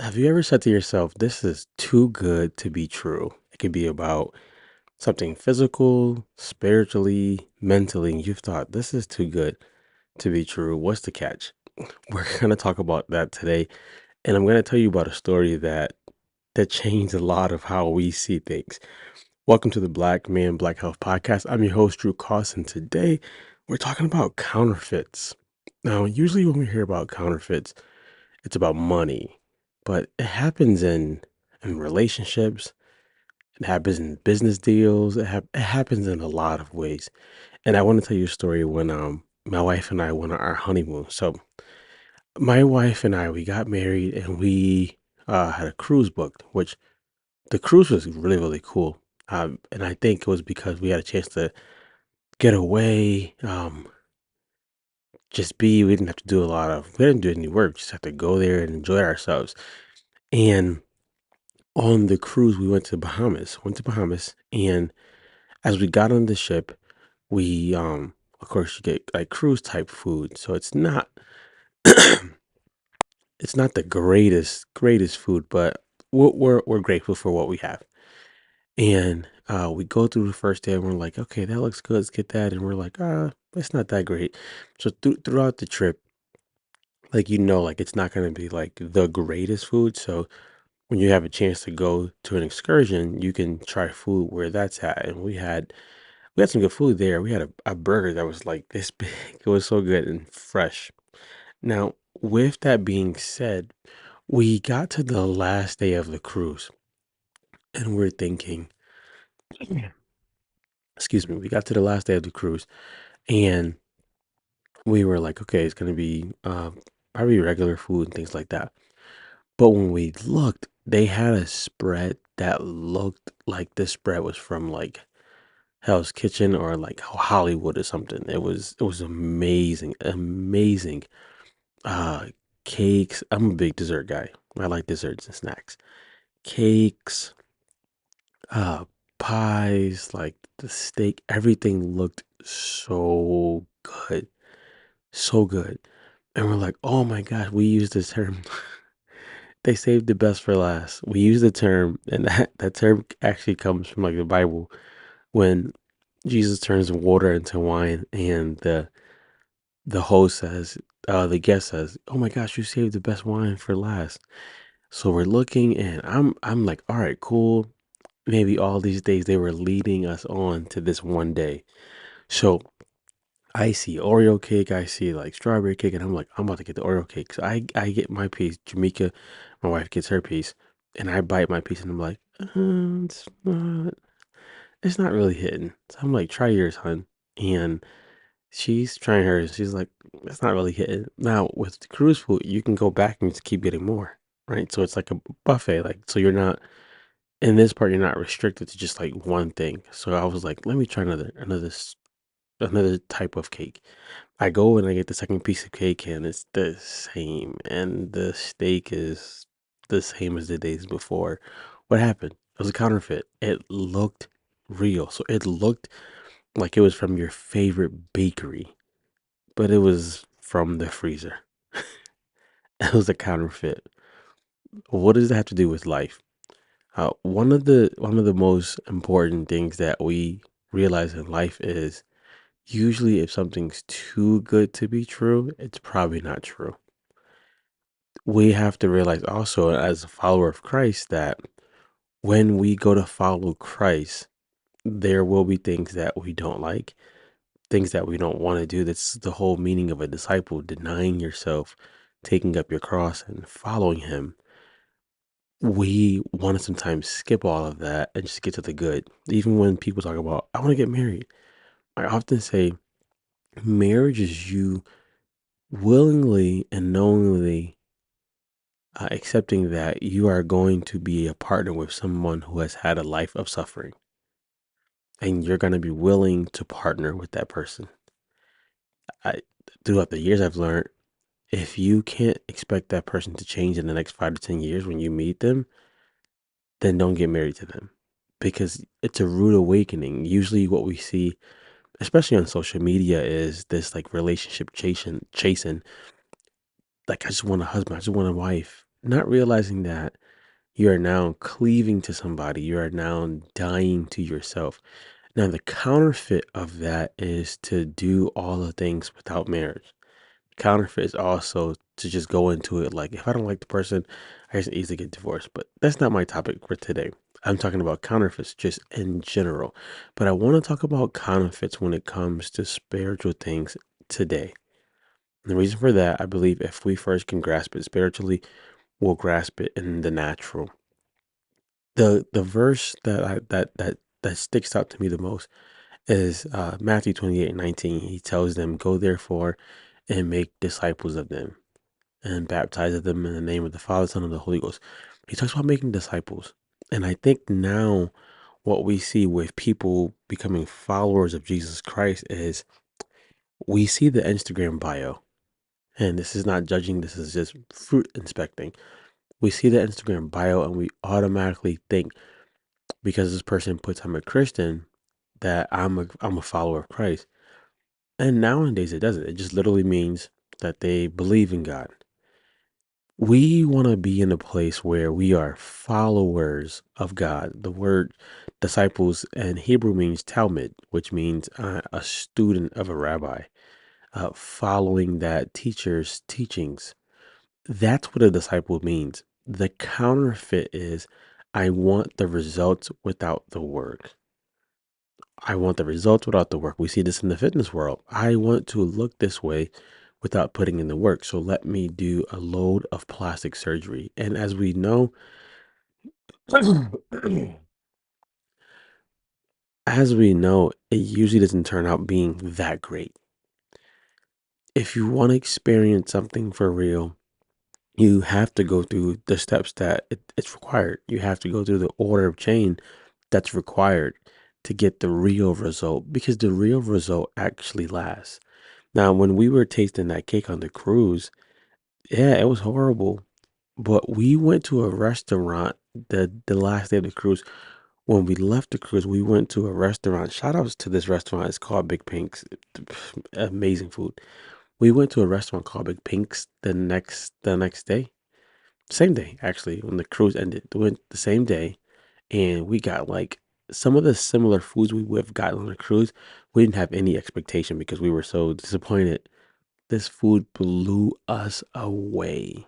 Have you ever said to yourself, this is too good to be true? It could be about something physical, spiritually, mentally, and you've thought, this is too good to be true. What's the catch? We're going to talk about that today. And I'm going to tell you about a story that changed a lot of how we see things. Welcome to the Black Man Black Health Podcast. I'm your host, Drew Cost, and today we're talking about counterfeits. Now, usually when we hear about counterfeits, it's about money, but it happens in relationships, it happens in business deals, it happens in a lot of ways. And I want to tell you a story when my wife and I went on our honeymoon. So my wife and I we got married and we had a cruise booked, which the cruise was really cool. And I think it was because we had a chance to get away, just be. We didn't have to do a lot of. We didn't do any work. Just have to go there and enjoy ourselves. And on the cruise, we went to Bahamas, and as we got on the ship, we, of course, you get, like, cruise type food, so it's not it's not the greatest food, but we're grateful for what we have, and, we go through the first day, and we're like, "Okay, that looks good, let's get that," and we're like, it's not that great." So throughout the trip, like, like, it's not gonna be, like, the greatest food, so when you have a chance to go to an excursion, you can try food where that's at. And we had some good food there. We had a burger that was like this big. It was so good and fresh. Now, with that being said, we got to the last day of the cruise and we're thinking, Yeah. excuse me, we got to the last day of the cruise and we were like, okay, it's gonna be probably regular food and things like that. But when we looked, they had a spread that looked like this spread was from like Hell's Kitchen or like Hollywood or something. It was amazing, amazing. Uh Cakes. I'm a big dessert guy. I like desserts and snacks. Cakes, uh pies, like the steak, everything looked so good. So good. And we're like, "Oh my gosh, we use this term." They saved the best for last. We use the term, and that term actually comes from like the Bible when Jesus turns water into wine, and the host says, the guest says, "Oh my gosh, you saved the best wine for last." So we're looking, and I'm like, "All right, cool." Maybe all these days they were leading us on to this one day. So I see Oreo cake, I see like strawberry cake, and I'm like, I'm about to get the Oreo cake. So I get my piece. Jamaica, my wife gets her piece, and I bite my piece, and I'm like, it's not really hitting. So I'm like, try yours, hun. And she's trying hers. She's like, it's not really hitting. Now with the cruise food, you can go back and just keep getting more, right? So it's like a buffet. Like, so you're not in this part, you're not restricted to just like one thing. So I was like, let me try another type of cake. I go and I get the second piece of cake, and it's the same, and the steak is the same as the days before. What happened? It was a counterfeit. It looked real, so it looked like it was from your favorite bakery, but it was from the freezer. It was a counterfeit. What does that have to do with life? One of the most important things that we realize in life is usually if something's too good to be true, it's probably not true. We have to realize also as a follower of Christ that when we go to follow Christ, there will be things that we don't like, things that we don't want to do. That's the whole meaning of a disciple, denying yourself, taking up your cross and following him. We want to sometimes skip all of that and just get to the good. Even when people talk about, I want to get married, I often say marriage is you willingly and knowingly accepting that you are going to be a partner with someone who has had a life of suffering and you're going to be willing to partner with that person. I, throughout the years, I've learned if you can't expect that person to change in the next 5 to 10 years when you meet them, then don't get married to them because it's a rude awakening. Usually, what we see, especially on social media, is this like relationship chasing. Like, I just want a husband, I just want a wife. not realizing that you are now cleaving to somebody, you are now dying to yourself. Now, the counterfeit of that is to do all the things without marriage. Counterfeit is also to just go into it like, if I don't like the person, I can easily get divorced. But that's not my topic for today. I'm talking about counterfeits just in general. But I want to talk about counterfeits when it comes to spiritual things today. And the reason for that, I believe if we first can grasp it spiritually, we'll grasp it in the natural. The verse that sticks out to me the most is Matthew 28:19. He tells them, "Go therefore and make disciples of them and baptize them in the name of the Father, Son, and the Holy Ghost." He talks about making disciples. And I think now what we see with people becoming followers of Jesus Christ is we see the Instagram bio. And this is not judging, this is just fruit inspecting. We see the Instagram bio and we automatically think because this person puts I'm a Christian that I'm a follower of Christ. And nowadays it doesn't. It just literally means that they believe in God. We want to be in a place where we are followers of God. The word disciples in Hebrew means Talmud, which means a student of a rabbi, following that teacher's teachings. That's what a disciple means. The counterfeit is I want the results without the work. I want the results without the work. We see this in the fitness world. I want to look this way without putting in the work. So let me do a load of plastic surgery. And as we know, as we know, it usually doesn't turn out being that great. If you want to experience something for real, you have to go through the steps that it's required. You have to go through the order of chain that's required to get the real result because the real result actually lasts. Now, when we were tasting that cake on the cruise, yeah, it was horrible. But we went to a restaurant the last day of the cruise. When we left the cruise, we went to a restaurant. Shout outs to this restaurant. It's called Big Pink's. Amazing food. We went to a restaurant called Big Pink's the next day. Same day, actually, when the cruise ended. We went the same day and we got like some of the similar foods we would have gotten on a cruise. We didn't have any expectation because we were so disappointed. This food blew us away.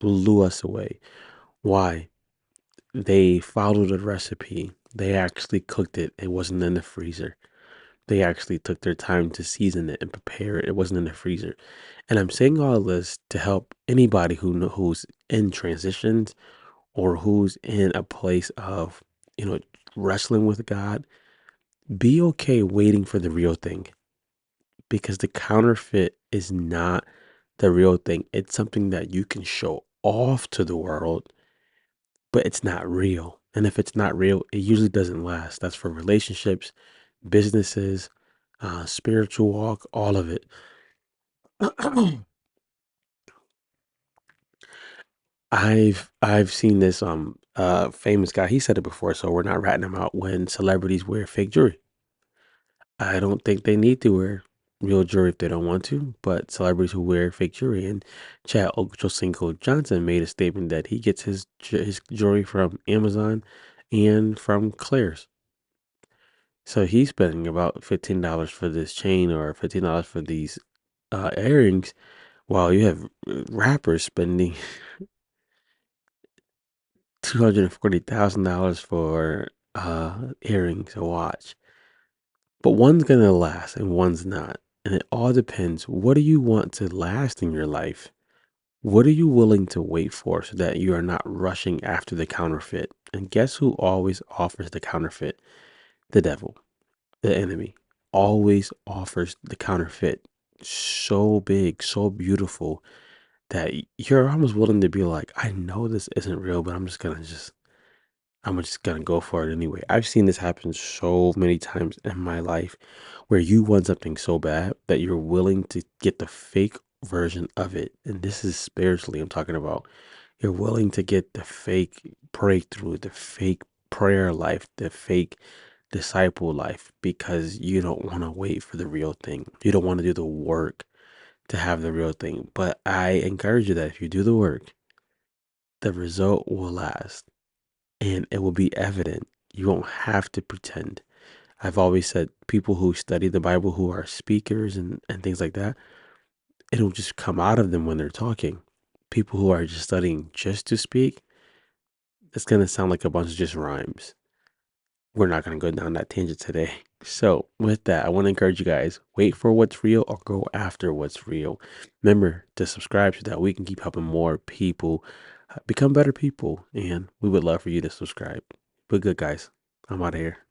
Blew us away. Why? They followed a recipe. They actually cooked it. It wasn't in the freezer. They actually took their time to season it and prepare it. It wasn't in the freezer. And I'm saying all this to help anybody who's in transitions or who's in a place of, you know, wrestling with God. Be okay waiting for the real thing because the counterfeit is not the real thing. It's something that you can show off to the world, but it's not real. And if it's not real, it usually doesn't last. That's for relationships, businesses, spiritual walk, all of it. I've seen this famous guy. He said it before, so we're not ratting him out. When celebrities wear fake jewelry, I don't think they need to wear real jewelry if they don't want to. But celebrities who wear fake jewelry, and Chad Ochocinco Johnson made a statement that he gets his jewelry from Amazon and from Claire's. So he's spending about $15 for this chain or $15 for these earrings, while you have rappers spending $240,000 for earrings or watch. But one's gonna last and one's not. And it all depends. What do you want to last in your life? What are you willing to wait for so that you are not rushing after the counterfeit? And guess who always offers the counterfeit? The devil, the enemy, always offers the counterfeit so big, so beautiful that you're almost willing to be like, I know this isn't real, but I'm just gonna go for it anyway. I've seen this happen so many times in my life where you want something so bad that you're willing to get the fake version of it. And this is spiritually I'm talking about. You're willing to get the fake breakthrough, the fake prayer life, the fake disciple life because you don't want to wait for the real thing. You don't want to do the work to have the real thing. But I encourage you that if you do the work, the result will last and it will be evident. You won't have to pretend. I've always said people who study the Bible, who are speakers and things like that, it'll just come out of them when they're talking. People who are just studying just to speak, it's going to sound like a bunch of just rhymes. We're not going to go down that tangent today. So, with that, I want to encourage you guys, wait for what's real or go after what's real. Remember to subscribe so that we can keep helping more people become better people. And we would love for you to subscribe. But good, guys. I'm out of here.